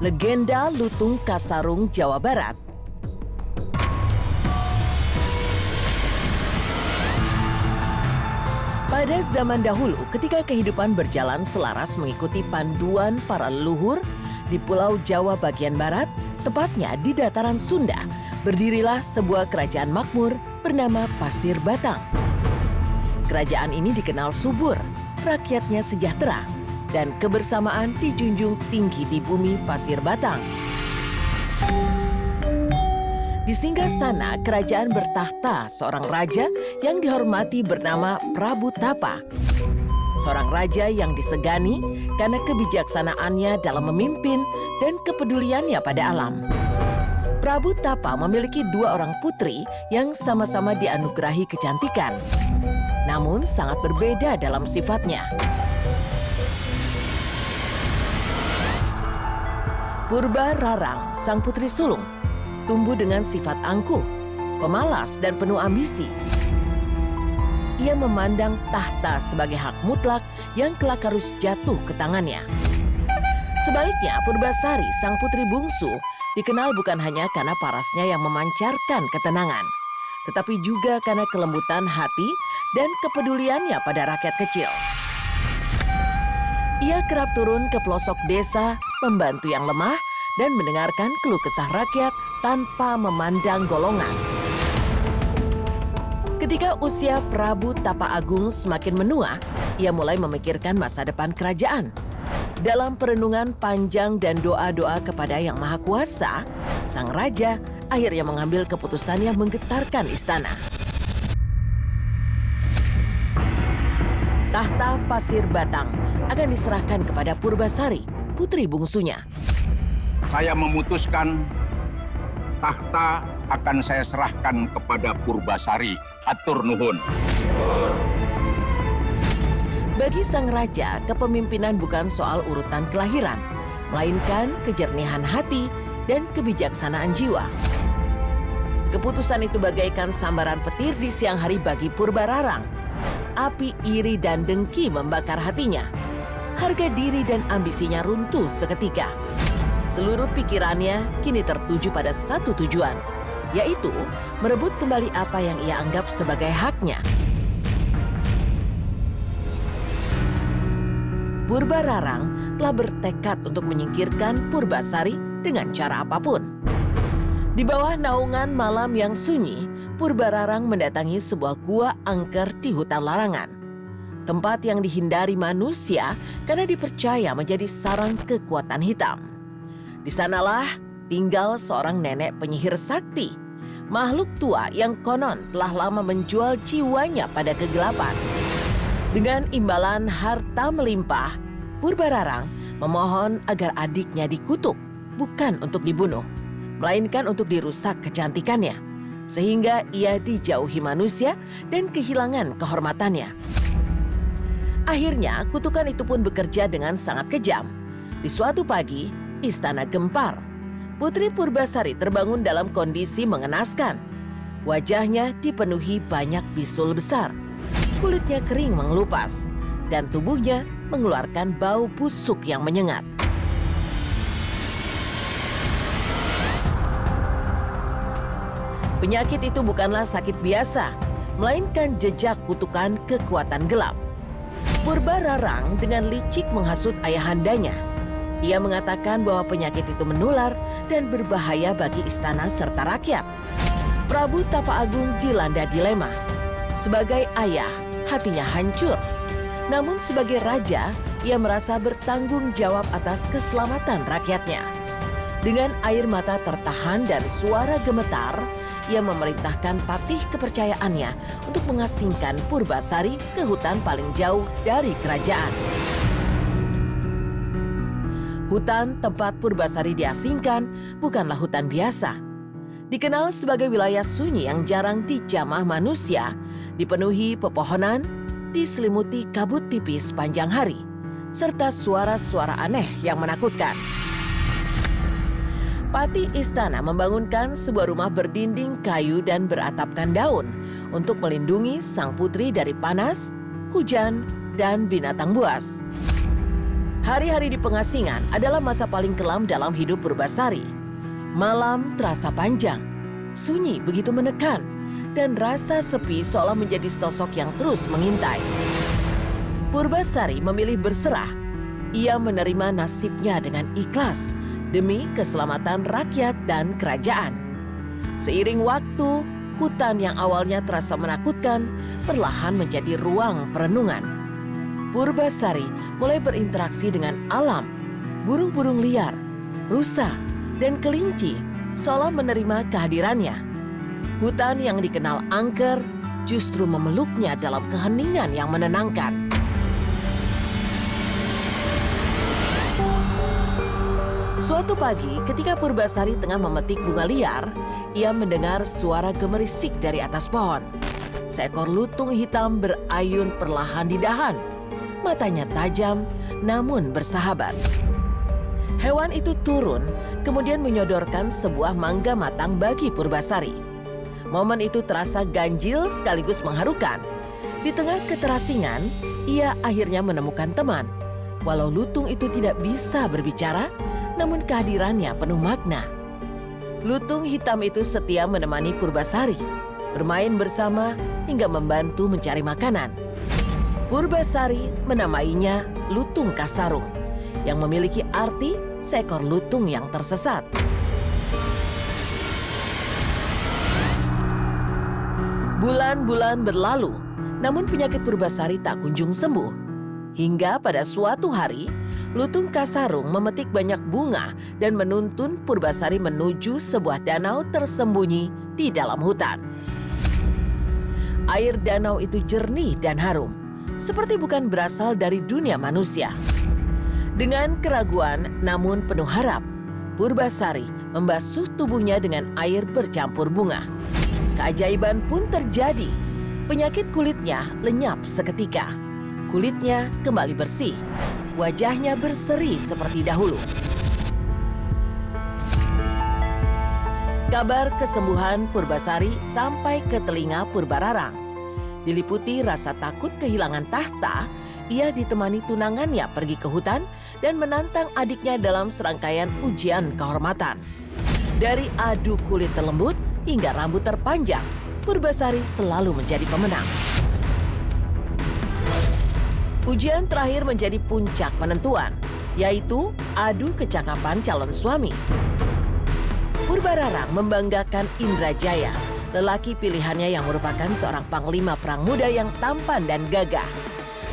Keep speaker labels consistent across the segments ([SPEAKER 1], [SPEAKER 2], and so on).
[SPEAKER 1] Legenda Lutung Kasarung, Jawa Barat. Pada zaman dahulu, ketika kehidupan berjalan selaras mengikuti panduan para leluhur, di Pulau Jawa bagian barat, tepatnya di dataran Sunda, berdirilah sebuah kerajaan makmur bernama Pasir Batang. Kerajaan ini dikenal subur, rakyatnya sejahtera, dan kebersamaan dijunjung tinggi di bumi Pasir Batang. Di singgasana kerajaan bertahta seorang raja yang dihormati bernama Prabu Tapa. Seorang raja yang disegani karena kebijaksanaannya dalam memimpin dan kepeduliannya pada alam. Prabu Tapa memiliki 2 orang putri yang sama-sama dianugerahi kecantikan, namun sangat berbeda dalam sifatnya. Purba Rarang, sang putri sulung, tumbuh dengan sifat angkuh, pemalas dan penuh ambisi. Ia memandang tahta sebagai hak mutlak yang kelak harus jatuh ke tangannya. Sebaliknya, Purbasari, sang putri bungsu, dikenal bukan hanya karena parasnya yang memancarkan ketenangan, tetapi juga karena kelembutan hati dan kepeduliannya pada rakyat kecil. Ia kerap turun ke pelosok desa, membantu yang lemah, dan mendengarkan keluh kesah rakyat tanpa memandang golongan. Ketika usia Prabu Tapa Agung semakin menua, ia mulai memikirkan masa depan kerajaan. Dalam perenungan panjang dan doa-doa kepada Yang Maha Kuasa, sang raja akhirnya mengambil keputusan yang menggetarkan istana. Tahta Pasir Batang akan diserahkan kepada Purbasari, putri bungsunya.
[SPEAKER 2] Saya memutuskan tahta akan saya serahkan kepada Purbasari. Atur nuhun.
[SPEAKER 1] Bagi sang raja, kepemimpinan bukan soal urutan kelahiran, melainkan kejernihan hati dan kebijaksanaan jiwa. Keputusan itu bagaikan sambaran petir di siang hari bagi Purba Rarang. Api iri dan dengki membakar hatinya. Harga diri dan ambisinya runtuh seketika. Seluruh pikirannya kini tertuju pada satu tujuan, yaitu merebut kembali apa yang ia anggap sebagai haknya. Purba Rarang telah bertekad untuk menyingkirkan Purbasari dengan cara apapun. Di bawah naungan malam yang sunyi, Purba Rarang mendatangi sebuah gua angker di hutan larangan. Tempat yang dihindari manusia karena dipercaya menjadi sarang kekuatan hitam. Di sanalah tinggal seorang nenek penyihir sakti, makhluk tua yang konon telah lama menjual jiwanya pada kegelapan. Dengan imbalan harta melimpah, Purba Rarang memohon agar adiknya dikutuk, bukan untuk dibunuh, melainkan untuk dirusak kecantikannya, sehingga ia dijauhi manusia dan kehilangan kehormatannya. Akhirnya, kutukan itu pun bekerja dengan sangat kejam. Di suatu pagi, istana gempar. Putri Purbasari terbangun dalam kondisi mengenaskan. Wajahnya dipenuhi banyak bisul besar. Kulitnya kering mengelupas, dan tubuhnya mengeluarkan bau busuk yang menyengat. Penyakit itu bukanlah sakit biasa, melainkan jejak kutukan kekuatan gelap. Purba Rarang dengan licik menghasut ayahandanya. Ia mengatakan bahwa penyakit itu menular dan berbahaya bagi istana serta rakyat. Prabu Tapa Agung dilanda dilema. Sebagai ayah, hatinya hancur. Namun sebagai raja, ia merasa bertanggung jawab atas keselamatan rakyatnya. Dengan air mata tertahan dan suara gemetar, ia memerintahkan patih kepercayaannya untuk mengasingkan Purbasari ke hutan paling jauh dari kerajaan. Hutan tempat Purbasari diasingkan bukanlah hutan biasa. Dikenal sebagai wilayah sunyi yang jarang dijamah manusia, dipenuhi pepohonan, diselimuti kabut tipis sepanjang hari, serta suara-suara aneh yang menakutkan. Patih istana membangunkan sebuah rumah berdinding kayu dan beratapkan daun untuk melindungi sang putri dari panas, hujan, dan binatang buas. Hari-hari di pengasingan adalah masa paling kelam dalam hidup Purbasari. Malam terasa panjang, sunyi begitu menekan, dan rasa sepi seolah menjadi sosok yang terus mengintai. Purbasari memilih berserah. Ia menerima nasibnya dengan ikhlas demi keselamatan rakyat dan kerajaan. Seiring waktu, hutan yang awalnya terasa menakutkan perlahan menjadi ruang perenungan. Purbasari mulai berinteraksi dengan alam, burung-burung liar, rusa, dan kelinci seolah menerima kehadirannya. Hutan yang dikenal angker justru memeluknya dalam keheningan yang menenangkan. Suatu pagi ketika Purbasari tengah memetik bunga liar, ia mendengar suara gemerisik dari atas pohon. Seekor lutung hitam berayun perlahan di dahan. Matanya tajam namun bersahabat. Hewan itu turun, kemudian menyodorkan sebuah mangga matang bagi Purbasari. Momen itu terasa ganjil sekaligus mengharukan. Di tengah keterasingan, ia akhirnya menemukan teman. Walau lutung itu tidak bisa berbicara, namun kehadirannya penuh makna. Lutung hitam itu setia menemani Purbasari, bermain bersama hingga membantu mencari makanan. Purbasari menamainya Lutung Kasarung, yang memiliki arti seekor lutung yang tersesat. Bulan-bulan berlalu, namun penyakit Purbasari tak kunjung sembuh. Hingga pada suatu hari, Lutung Kasarung memetik banyak bunga dan menuntun Purbasari menuju sebuah danau tersembunyi di dalam hutan. Air danau itu jernih dan harum, seperti bukan berasal dari dunia manusia. Dengan keraguan namun penuh harap, Purbasari membasuh tubuhnya dengan air bercampur bunga. Keajaiban pun terjadi. Penyakit kulitnya lenyap seketika. Kulitnya kembali bersih. Wajahnya berseri seperti dahulu. Kabar kesembuhan Purbasari sampai ke telinga Purbararang. Diliputi rasa takut kehilangan tahta, ia ditemani tunangannya pergi ke hutan dan menantang adiknya dalam serangkaian ujian kehormatan. Dari adu kulit terlembut hingga rambut terpanjang, Purbasari selalu menjadi pemenang. Ujian terakhir menjadi puncak penentuan, yaitu adu kecakapan calon suami. Purbararang membanggakan Indrajaya, lelaki pilihannya yang merupakan seorang panglima perang muda yang tampan dan gagah.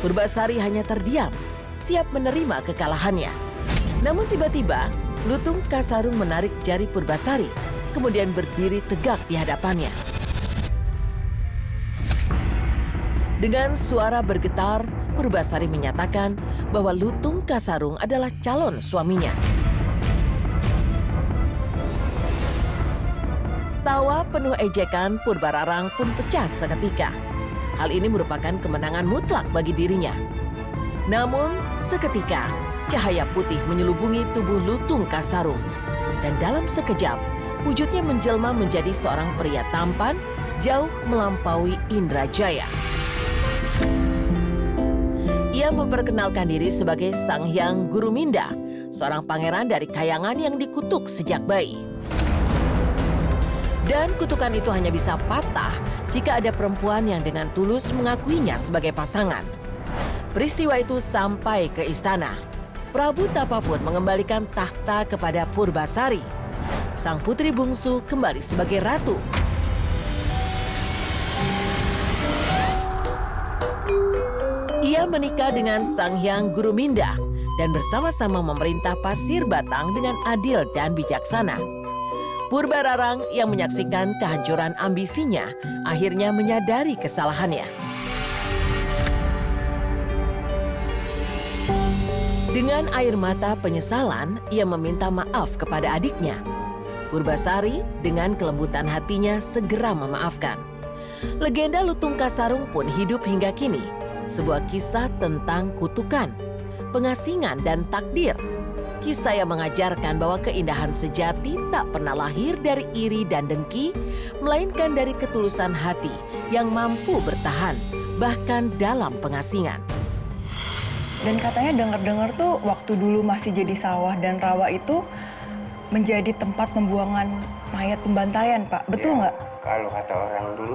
[SPEAKER 1] Purbasari hanya terdiam, siap menerima kekalahannya. Namun tiba-tiba, Lutung Kasarung menarik jari Purbasari, kemudian berdiri tegak di hadapannya. Dengan suara bergetar, Purbasari menyatakan bahwa Lutung Kasarung adalah calon suaminya. Tawa penuh ejekan Purbararang pun pecah seketika. Hal ini merupakan kemenangan mutlak bagi dirinya. Namun, seketika cahaya putih menyelubungi tubuh Lutung Kasarung. Dan dalam sekejap, wujudnya menjelma menjadi seorang pria tampan, jauh melampaui Indrajaya. Ia memperkenalkan diri sebagai Sang Hyang Guruminda, seorang pangeran dari kayangan yang dikutuk sejak bayi. Dan kutukan itu hanya bisa patah jika ada perempuan yang dengan tulus mengakuinya sebagai pasangan. Peristiwa itu sampai ke istana. Prabu Tapa pun mengembalikan tahta kepada Purbasari. Sang putri bungsu kembali sebagai ratu. Ia menikah dengan Sang Hyang Guruminda dan bersama-sama memerintah Pasir Batang dengan adil dan bijaksana. Purbararang yang menyaksikan kehancuran ambisinya akhirnya menyadari kesalahannya. Dengan air mata penyesalan, ia meminta maaf kepada adiknya. Purbasari dengan kelembutan hatinya segera memaafkan. Legenda Lutung Kasarung pun hidup hingga kini. Sebuah kisah tentang kutukan, pengasingan, dan takdir. Kisah yang mengajarkan bahwa keindahan sejati tak pernah lahir dari iri dan dengki, melainkan dari ketulusan hati yang mampu bertahan, bahkan dalam pengasingan.
[SPEAKER 3] Dan katanya dengar-dengar tuh waktu dulu masih jadi sawah dan rawa itu menjadi tempat pembuangan mayat pembantaian, Pak. Betul nggak?
[SPEAKER 4] Kalau kata orang dulu